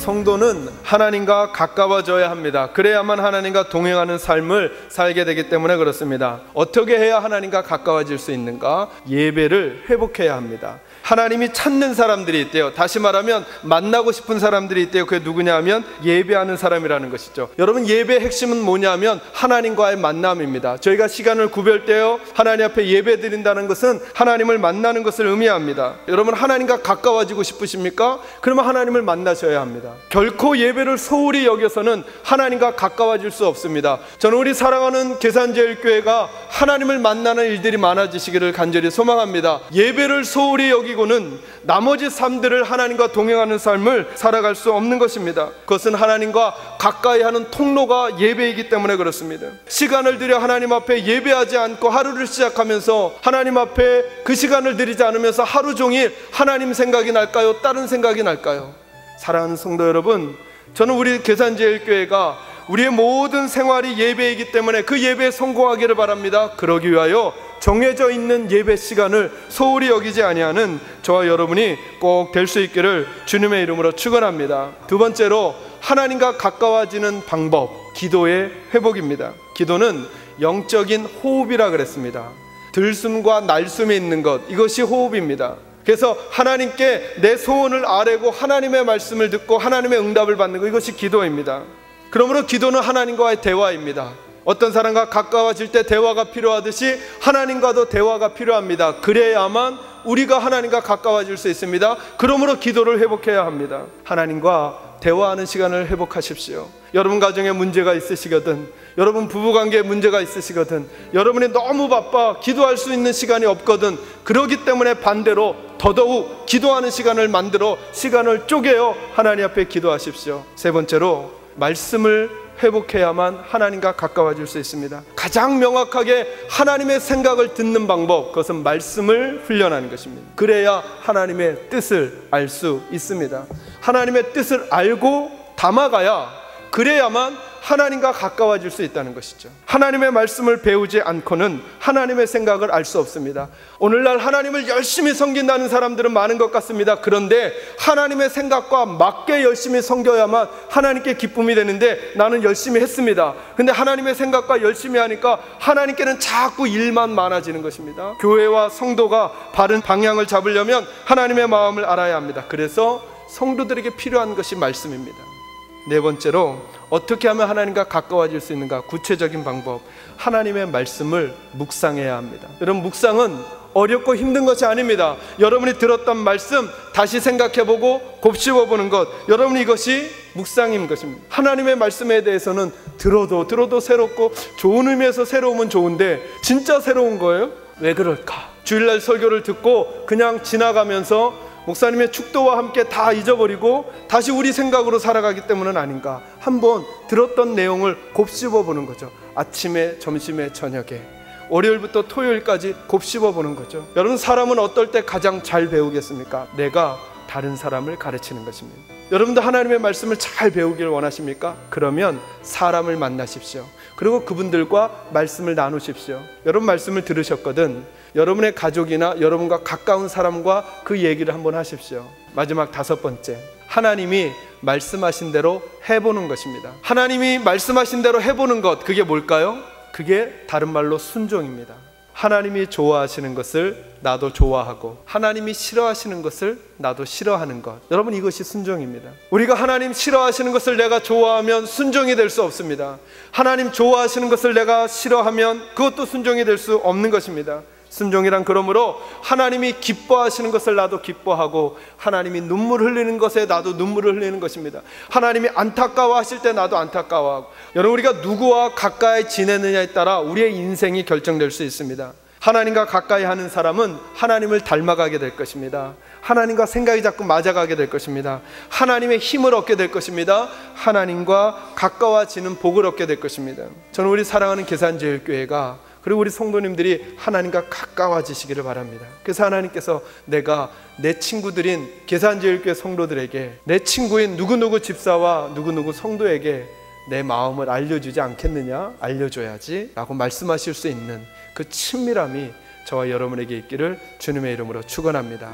성도는 하나님과 가까워져야 합니다. 그래야만 하나님과 동행하는 삶을 살게 되기 때문에 그렇습니다. 어떻게 해야 하나님과 가까워질 수 있는가? 예배를 회복해야 합니다. 하나님이 찾는 사람들이 있대요. 다시 말하면 만나고 싶은 사람들이 있대요. 그게 누구냐 하면 예배하는 사람이라는 것이죠. 여러분, 예배의 핵심은 뭐냐면 하나님과의 만남입니다. 저희가 시간을 구별되어 하나님 앞에 예배 드린다는 것은 하나님을 만나는 것을 의미합니다. 여러분, 하나님과 가까워지고 싶으십니까? 그러면 하나님을 만나셔야 합니다. 결코 예배를 소홀히 여겨서는 하나님과 가까워질 수 없습니다. 저는 우리 사랑하는 계산제일교회가 하나님을 만나는 일들이 많아지시기를 간절히 소망합니다. 예배를 소홀히 여기고는 나머지 삶들을 하나님과 동행하는 삶을 살아갈 수 없는 것입니다. 그것은 하나님과 가까이 하는 통로가 예배이기 때문에 그렇습니다. 시간을 들여 하나님 앞에 예배하지 않고 하루를 시작하면서 하나님 앞에 그 시간을 들이지 않으면서 하루 종일 하나님 생각이 날까요? 다른 생각이 날까요? 사랑하는 성도 여러분, 저는 우리 계산제일교회가 우리의 모든 생활이 예배이기 때문에 그 예배에 성공하기를 바랍니다. 그러기 위하여 정해져 있는 예배 시간을 소홀히 여기지 아니하는 저와 여러분이 꼭 될 수 있기를 주님의 이름으로 축원합니다. 두 번째로 하나님과 가까워지는 방법, 기도의 회복입니다. 기도는 영적인 호흡이라 그랬습니다. 들숨과 날숨이 있는 것, 이것이 호흡입니다. 그래서 하나님께 내 소원을 아뢰고 하나님의 말씀을 듣고 하나님의 응답을 받는 것, 이것이 기도입니다. 그러므로 기도는 하나님과의 대화입니다. 어떤 사람과 가까워질 때 대화가 필요하듯이 하나님과도 대화가 필요합니다. 그래야만 우리가 하나님과 가까워질 수 있습니다. 그러므로 기도를 회복해야 합니다. 하나님과 대화하는 시간을 회복하십시오. 여러분 가정에 문제가 있으시거든, 여러분 부부관계에 문제가 있으시거든, 여러분이 너무 바빠 기도할 수 있는 시간이 없거든, 그러기 때문에 반대로 더더욱 기도하는 시간을 만들어 시간을 쪼개어 하나님 앞에 기도하십시오. 세 번째로 말씀을 회복해야만 하나님과 가까워질 수 있습니다. 가장 명확하게 하나님의 생각을 듣는 방법, 그것은 말씀을 훈련하는 것입니다. 그래야 하나님의 뜻을 알 수 있습니다. 하나님의 뜻을 알고 담아가야, 그래야만 하나님과 가까워질 수 있다는 것이죠. 하나님의 말씀을 배우지 않고는 하나님의 생각을 알 수 없습니다. 오늘날 하나님을 열심히 섬긴다는 사람들은 많은 것 같습니다. 그런데 하나님의 생각과 맞게 열심히 섬겨야만 하나님께 기쁨이 되는데, 나는 열심히 했습니다. 근데 하나님의 생각과 열심히 하니까 하나님께는 자꾸 일만 많아지는 것입니다. 교회와 성도가 바른 방향을 잡으려면 하나님의 마음을 알아야 합니다. 그래서 성도들에게 필요한 것이 말씀입니다. 네 번째로 어떻게 하면 하나님과 가까워질 수 있는가? 구체적인 방법, 하나님의 말씀을 묵상해야 합니다. 여러분, 묵상은 어렵고 힘든 것이 아닙니다. 여러분이 들었던 말씀 다시 생각해보고 곱씹어보는 것, 여러분 이것이 묵상인 것입니다. 하나님의 말씀에 대해서는 들어도 새롭고 좋은 의미에서 새로우면 좋은데 진짜 새로운 거예요? 왜 그럴까? 주일날 설교를 듣고 그냥 지나가면서 목사님의 축도와 함께 다 잊어버리고 다시 우리 생각으로 살아가기 때문은 아닌가? 한번 들었던 내용을 곱씹어 보는 거죠. 아침에, 점심에, 저녁에, 월요일부터 토요일까지 곱씹어 보는 거죠. 여러분, 사람은 어떨 때 가장 잘 배우겠습니까? 내가 다른 사람을 가르치는 것입니다. 여러분도 하나님의 말씀을 잘 배우길 원하십니까? 그러면 사람을 만나십시오. 그리고 그분들과 말씀을 나누십시오. 여러분 말씀을 들으셨거든, 여러분의 가족이나 여러분과 가까운 사람과 그 얘기를 한번 하십시오. 마지막 다섯 번째, 하나님이 말씀하신 대로 해보는 것입니다. 하나님이 말씀하신 대로 해보는 것, 그게 뭘까요? 그게 다른 말로 순종입니다. 하나님이 좋아하시는 것을 나도 좋아하고 하나님이 싫어하시는 것을 나도 싫어하는 것, 여러분 이것이 순종입니다. 우리가 하나님 싫어하시는 것을 내가 좋아하면 순종이 될 수 없습니다. 하나님 좋아하시는 것을 내가 싫어하면 그것도 순종이 될 수 없는 것입니다. 순종이란 그러므로 하나님이 기뻐하시는 것을 나도 기뻐하고 하나님이 눈물 흘리는 것에 나도 눈물을 흘리는 것입니다. 하나님이 안타까워하실 때 나도 안타까워하고, 여러분 우리가 누구와 가까이 지내느냐에 따라 우리의 인생이 결정될 수 있습니다. 하나님과 가까이 하는 사람은 하나님을 닮아가게 될 것입니다. 하나님과 생각이 자꾸 맞아가게 될 것입니다. 하나님의 힘을 얻게 될 것입니다. 하나님과 가까워지는 복을 얻게 될 것입니다. 저는 우리 사랑하는 계산제일교회가, 그리고 우리 성도님들이 하나님과 가까워지시기를 바랍니다. 그래서 하나님께서 내가 내 친구들인 계산제일교회 성도들에게, 내 친구인 누구누구 집사와 누구누구 성도에게 내 마음을 알려주지 않겠느냐? 알려줘야지 라고 말씀하실 수 있는 그 친밀함이 저와 여러분에게 있기를 주님의 이름으로 축원합니다.